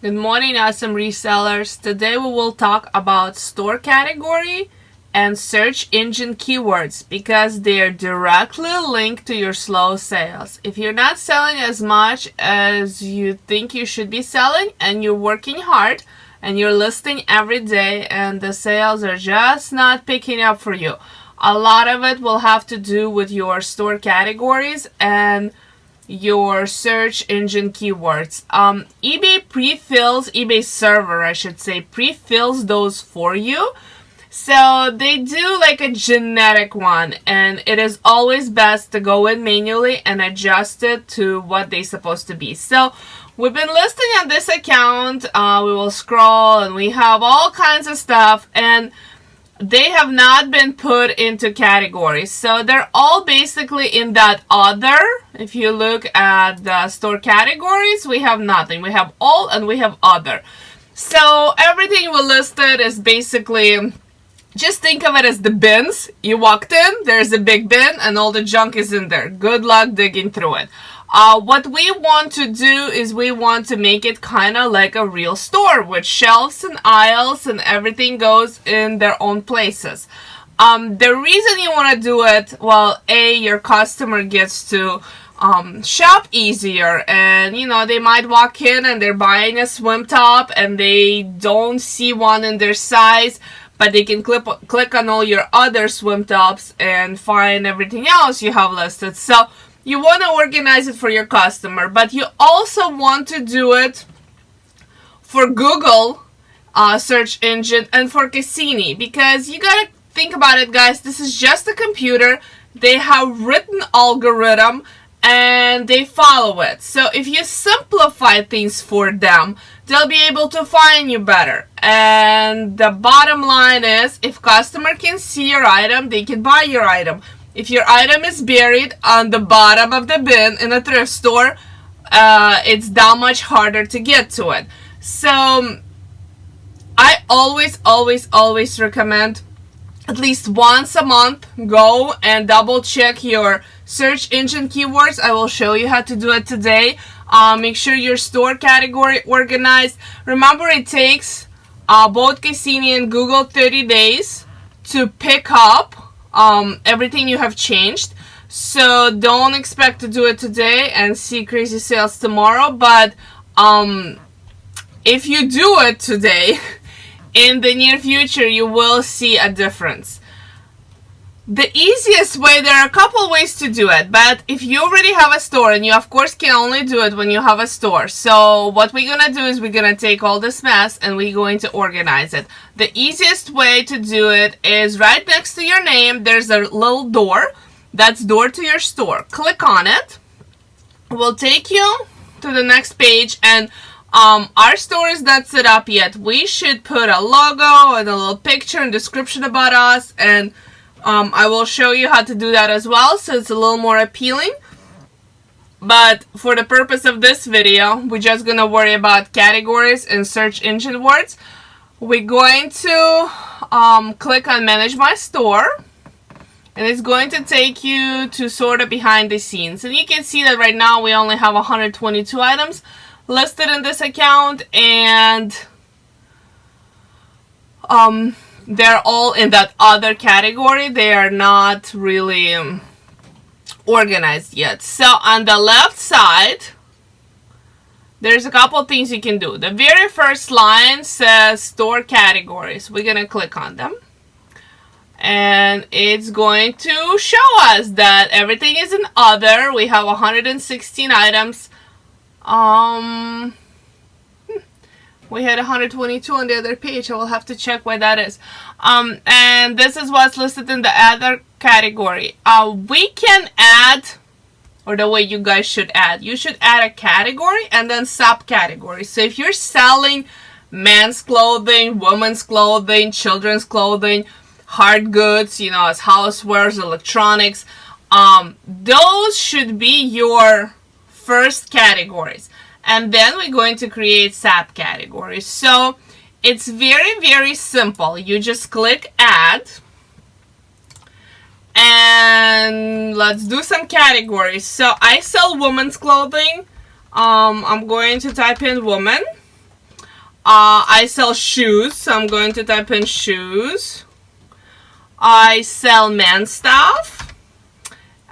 Good morning, awesome resellers. Today we will talk about store category and search engine keywords because they are directly linked to your slow sales. If you're not selling as much as you think you should be selling and you're working hard and you're listing every day and the sales are just not picking up for you, a lot of it will have to do with your store categories and your search engine keywords. eBay server, I should say, pre-fills those for you. So they do like a generic one, and it is always best to go in manually and adjust it to what they're supposed to be. So we've been listing on this account. We will scroll and we have all kinds of stuff, and they have not been put into categories. So they're all basically in that other. If you look at the store categories, we have nothing. We have all and we have other. So everything we listed is basically, just think of it as the bins. You walked in, there's a big bin and all the junk is in there. Good luck digging through it. What we want to do is we want to make it kind of like a real store with shelves and aisles and everything goes in their own places. The reason you want to do it, well, your customer gets to shop easier, and they might walk in and they're buying a swim top and they don't see one in their size, but they can click on all your other swim tops and find everything else you have listed. So you want to organize it for your customer, but you also want to do it for Google search engine and for Cassini, because you gotta think about it, guys. This is just a computer. They have written algorithm and they follow it. So if you simplify things for them, they'll be able to find you better. And the bottom line is, if customer can see your item, they can buy your item. If your item is buried on the bottom of the bin in a thrift store, it's that much harder to get to it. So I always recommend at least once a month, go and double check your search engine keywords. I will show you how to do it today. Make sure your store category organized. Remember, it takes both Cassini and Google 30 days to pick up everything you have changed. So don't expect to do it today and see crazy sales tomorrow, but if you do it today, in the near future you will see a difference. The easiest way, there are a couple ways to do it, but if you already have a store, and you of course can only do it when you have a store, so what we're gonna do is we're gonna take all this mess and we're going to organize it. The easiest way to do it is right next to your name, there's a little door. That's door to your store. Click on it. It will take you to the next page, and our store is not set up yet. We should put a logo and a little picture and description about us, and I will show you how to do that as well, so it's a little more appealing. But for the purpose of this video, we're just gonna worry about categories and search engine words. We're going to click on Manage My Store, and it's going to take you to sort of behind the scenes. And you can see that right now we only have 122 items listed in this account, and they're all in that other category. They are not really organized yet. So on the left side, there's a couple things you can do. The very first line says store categories. We're gonna click on them, and it's going to show us that everything is in other. We have 116 items. We had 122 on the other page. I will have to check why that is. And this is what's listed in the other category. We can add, or the way you guys should add, you should add a category and then subcategories. So if you're selling men's clothing, women's clothing, children's clothing, hard goods, as housewares, electronics, those should be your first categories. And then we're going to create subcategories. So it's very simple. You just click add, and let's do some categories. So I sell women's clothing. I'm going to type in woman. I sell shoes, so I'm going to type in shoes. I sell men's stuff.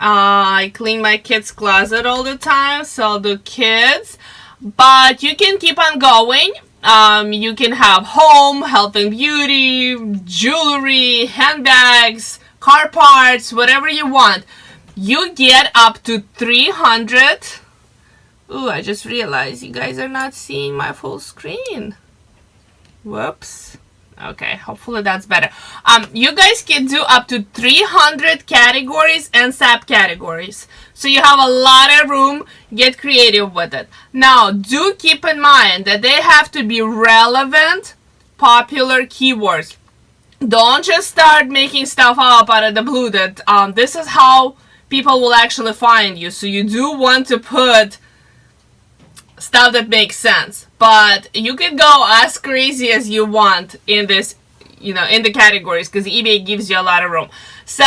I clean my kids' closet all the time, so I'll do kids. But you can keep on going. You can have home, health and beauty, jewelry, handbags, car parts, whatever you want. You get up to 300. Ooh, I just realized you guys are not seeing my full screen. Whoops. Okay, hopefully that's better. You guys can do up to 300 categories and subcategories. So you have a lot of room. Get creative with it. Now, do keep in mind that they have to be relevant, popular keywords. Don't just start making stuff up out of the blue that this is how people will actually find you. So you do want to put stuff that makes sense, but you can go as crazy as you want in this, in the categories, because eBay gives you a lot of room. So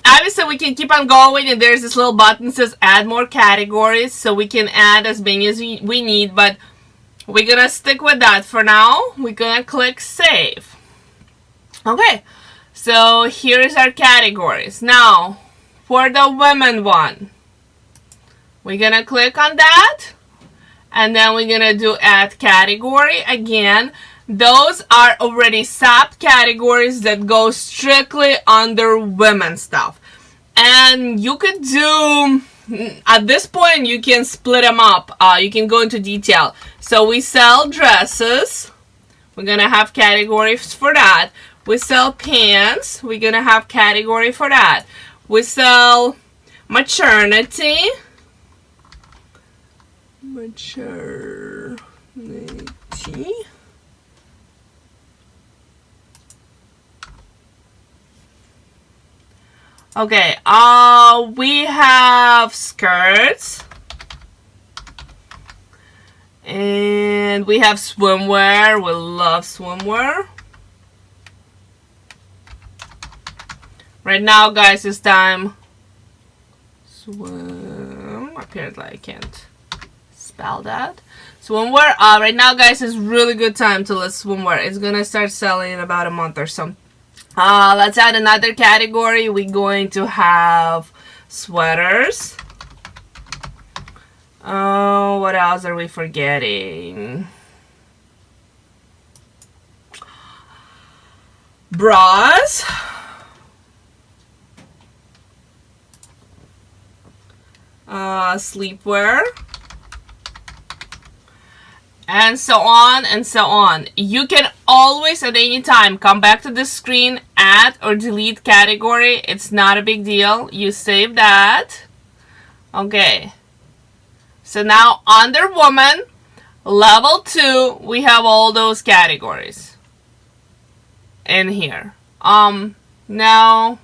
obviously we can keep on going, and there's this little button that says add more categories, so we can add as many as we need, but we're gonna stick with that for now. We're gonna click save. Okay, so here's our categories. Now for the women one, we're gonna click on that. And then we're gonna do add category. Again, those are already subcategories that go strictly under women stuff. And you could do, at this point, you can split them up. You can go into detail. So we sell dresses. We're gonna have categories for that. We sell pants. We're gonna have category for that. We sell maternity. Okay, we have skirts. And we have swimwear. We love swimwear. Right now, guys, it's time swim. Apparently I can't spell that. Swimwear. Right now, guys, is really good time to list swimwear. It's gonna start selling in about a month or so. Let's add another category. We're going to have sweaters. What else are we forgetting? Bras. Sleepwear. And so on and so on. You can always at any time come back to this screen, add or delete category. It's not a big deal. You save that. Okay. So now under woman, level 2, we have all those categories in here. Now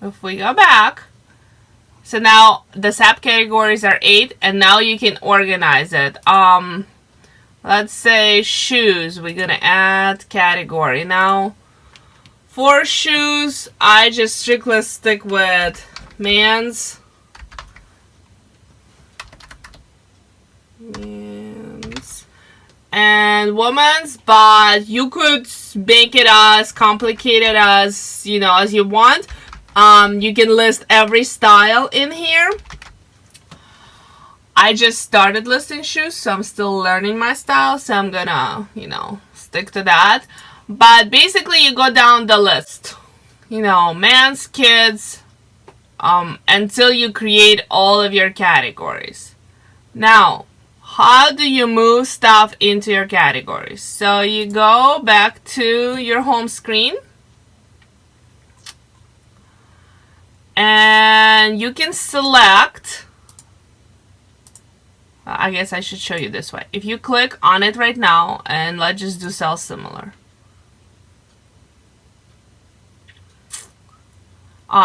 if we go back, so now the subcategories are 8, and now you can organize it. Let's say shoes. We're gonna add category. Now for shoes, I just strictly stick with men's, and women's, but you could make it as complicated as as you want. You can list every style in here. I just started listing shoes, so I'm still learning my style, so I'm gonna, stick to that. But basically, you go down the list, men's, kids, until you create all of your categories. Now, how do you move stuff into your categories? So you go back to your home screen, and you can select, I guess I should show you this way. If you click on it right now, and let's just do sell similar.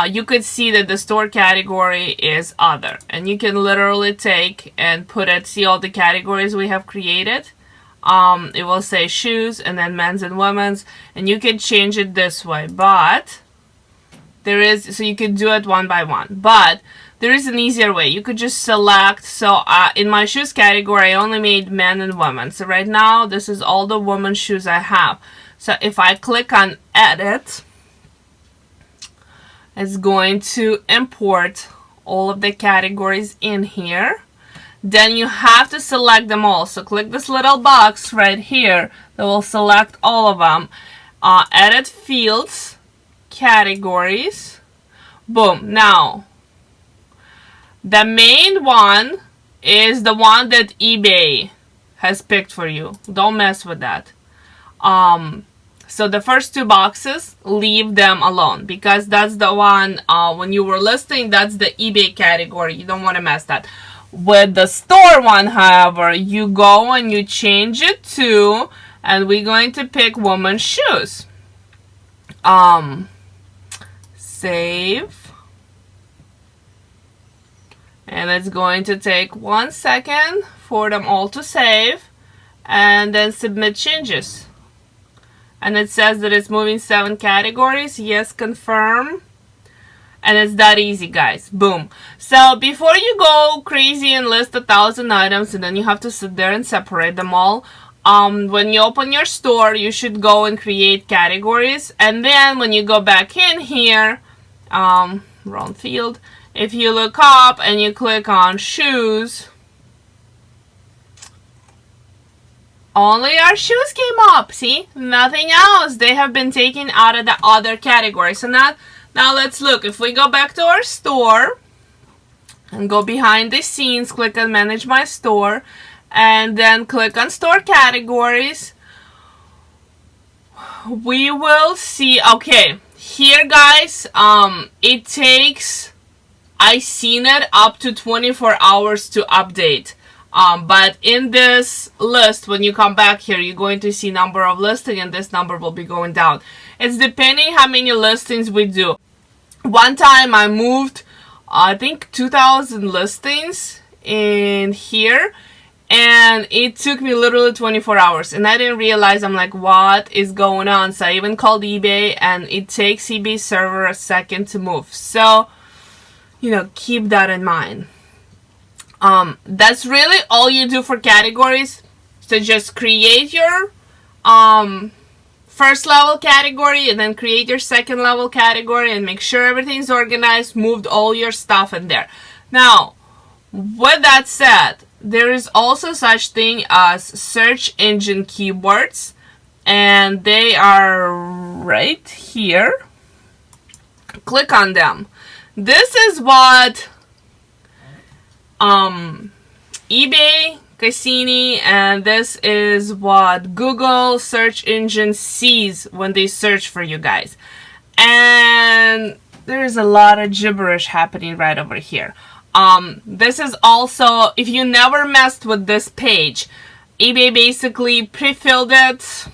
You could see that the store category is other, and you can literally take and put it, see all the categories we have created. It will say shoes and then men's and women's, and you can change it this way, but there is, so you can do it one by one. But there is an easier way. You could just select. So in my shoes category, I only made men and women. So right now, this is all the women's shoes I have. So if I click on edit, it's going to import all of the categories in here. Then you have to select them all. So click this little box right here that will select all of them. Edit fields, categories. Boom. Now, the main one is the one that eBay has picked for you. Don't mess with that. So the first two boxes, leave them alone, because that's the one when you were listing, that's the eBay category. You don't want to mess that. With the store one, however, you go and you change it to, and we're going to pick women's shoes. Save. And it's going to take 1 second for them all to save, and then submit changes. And it says that it's moving 7 categories. Yes, confirm. And it's that easy, guys. Boom. So before you go crazy and list 1,000 items and then you have to sit there and separate them all, when you open your store, you should go and create categories. And then when you go back in here, wrong field, if you look up and you click on shoes, only our shoes came up. See? Nothing else. They have been taken out of the other category. So now let's look. If we go back to our store and go behind the scenes, click on Manage My Store, and then click on Store Categories, we will see, okay, here guys, it takes, I seen it, up to 24 hours to update. But in this list, when you come back here, you're going to see number of listings, and this number will be going down. It's depending how many listings we do. One time I moved, I think 2,000 listings in here, and it took me literally 24 hours, and I didn't realize. I'm like, what is going on? So I even called eBay, and it takes eBay server a second to move. So, you know, keep that in mind. That's really all you do for categories. So just create your first level category, and then create your second level category, and make sure everything's organized, moved all your stuff in there. Now, with that said, there is also such thing as search engine keywords, and they are right here. Click on them. This is what eBay, Cassini, and this is what Google search engine sees when they search for you guys. And there's a lot of gibberish happening right over here. This is also, if you never messed with this page, eBay basically pre-filled it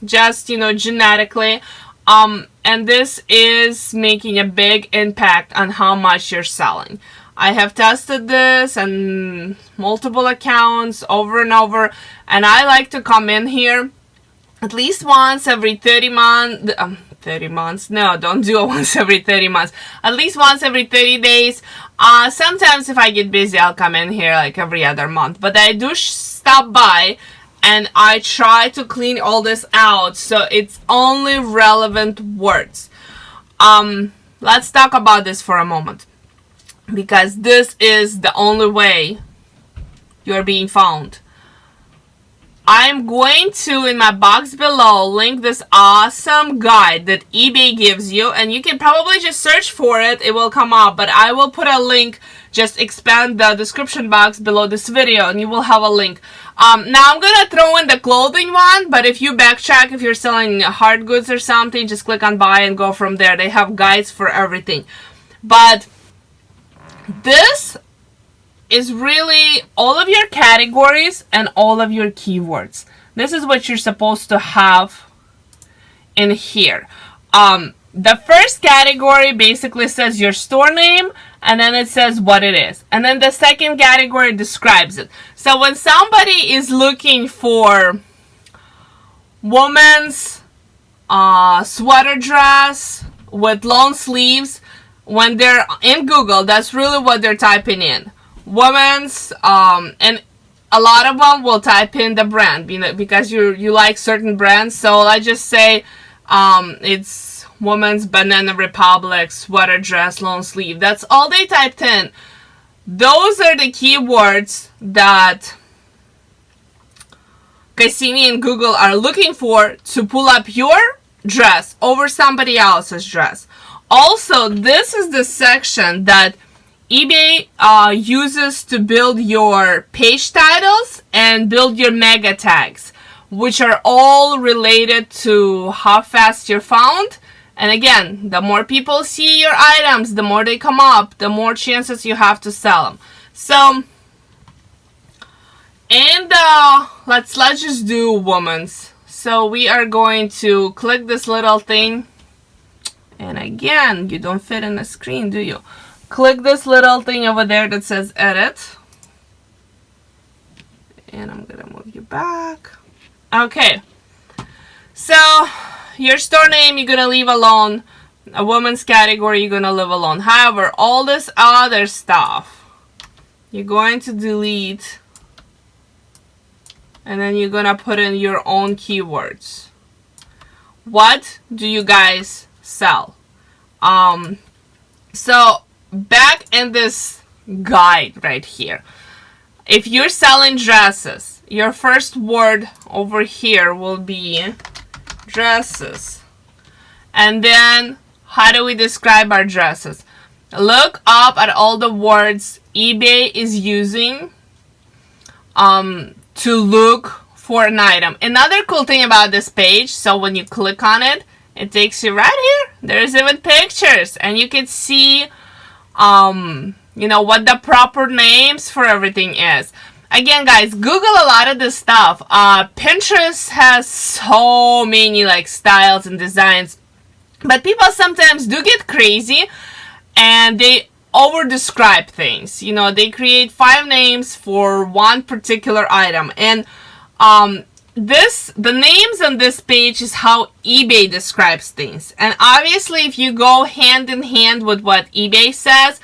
just, you know, genetically. And this is making a big impact on how much you're selling. I have tested this on multiple accounts over and over, and I like to come in here at least once every 30 months. 30 months? No, don't do it once every 30 months. At least once every 30 days. Sometimes if I get busy, I'll come in here like every other month. But I do stop by, and I try to clean all this out so it's only relevant words. Let's talk about this for a moment, because this is the only way you're being found. I'm going to, in my box below, link this awesome guide that eBay gives you, and you can probably just search for it. It will come up, but I will put a link. Just expand the description box below this video, and you will have a link. Now I'm gonna throw in the clothing one, but if you backtrack, if you're selling hard goods or something, just click on buy and go from there. They have guides for everything. But this is really all of your categories and all of your keywords. This is what you're supposed to have in here. The first category basically says your store name, and then it says what it is. And then the second category describes it. So when somebody is looking for woman's sweater dress with long sleeves, when they're in Google, that's really what they're typing in. Women's, and a lot of them will type in the brand, because you like certain brands. So let's just say it's Women's Banana Republic sweater dress long sleeve. That's all they typed in. Those are the keywords that Cassini and Google are looking for to pull up your dress over somebody else's dress. Also, this is the section that eBay uses to build your page titles and build your mega tags, which are all related to how fast you're found. And again, the more people see your items, the more they come up, the more chances you have to sell them. So, and let's just do women's. So we are going to click this little thing. And again, you don't fit in the screen, do you? Click this little thing over there that says edit. And I'm gonna move you back. Okay. So your store name you're gonna leave alone. A woman's category you're gonna leave alone. However, all this other stuff you're going to delete, and then you're gonna put in your own keywords. What do you guys sell? So back in this guide right here, if you're selling dresses, your first word over here will be dresses. And then how do we describe our dresses? Look up at all the words eBay is using to look for an item. Another cool thing about this page, so when you click on it, it takes you right here. There's even pictures, and you can see you know, what the proper names for everything is. Again, guys, Google a lot of this stuff. Pinterest has so many like styles and designs, but people sometimes do get crazy and they over describe things. You know, they create 5 names for one particular item, and the names on this page is how eBay describes things. And obviously, if you go hand in hand with what eBay says,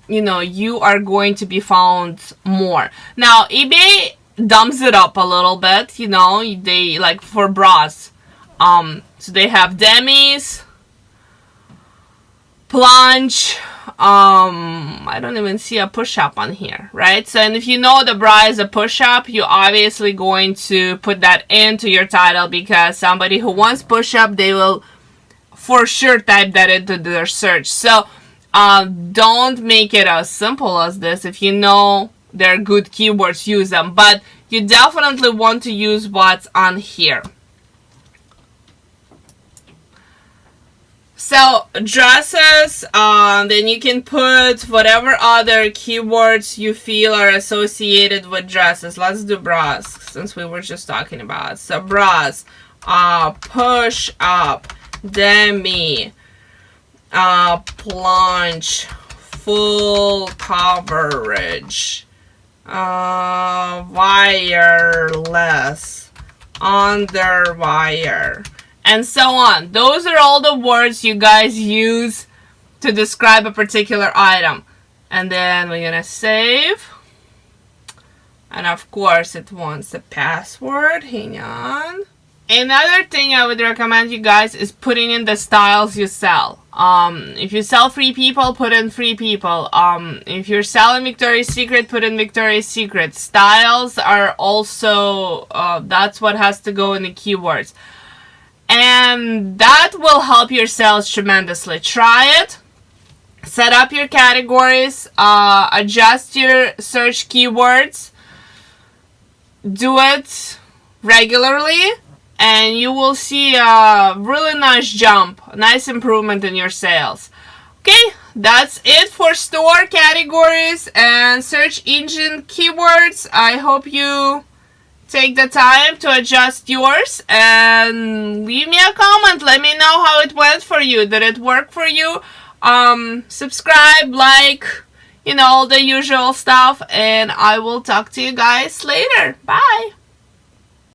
you know, you are going to be found more. Now, eBay dumps it up a little bit, you know, they like for bras. So they have demis, plunge, I don't even see a push-up on here, right? So, and if you know the bra is a push-up, you're obviously going to put that into your title, because somebody who wants push-up, they will for sure type that into their search. So, don't make it as simple as this. If you know they're good keywords, use them, but you definitely want to use what's on here. So dresses, then you can put whatever other keywords you feel are associated with dresses. Let's do bras, since we were just talking about it. So bras, push up, demi, plunge, full coverage, wireless, under wire, and so on. Those are all the words you guys use to describe a particular item. And then we're gonna save. And of course it wants a password. Hang on. Another thing I would recommend you guys is putting in the styles you sell. If you sell Free People, put in Free People. If you're selling Victoria's Secret, put in Victoria's Secret. Styles are also, that's what has to go in the keywords. And that will help your sales tremendously. Try it. Set up your categories. Adjust your search keywords. Do it regularly, and you will see a really nice jump, a nice improvement in your sales. Okay, that's it for store categories and search engine keywords. I hope you take the time to adjust yours and leave me a comment. Let me know how it went for you. Did it work for you? Subscribe, like, you know, all the usual stuff, and I will talk to you guys later. Bye.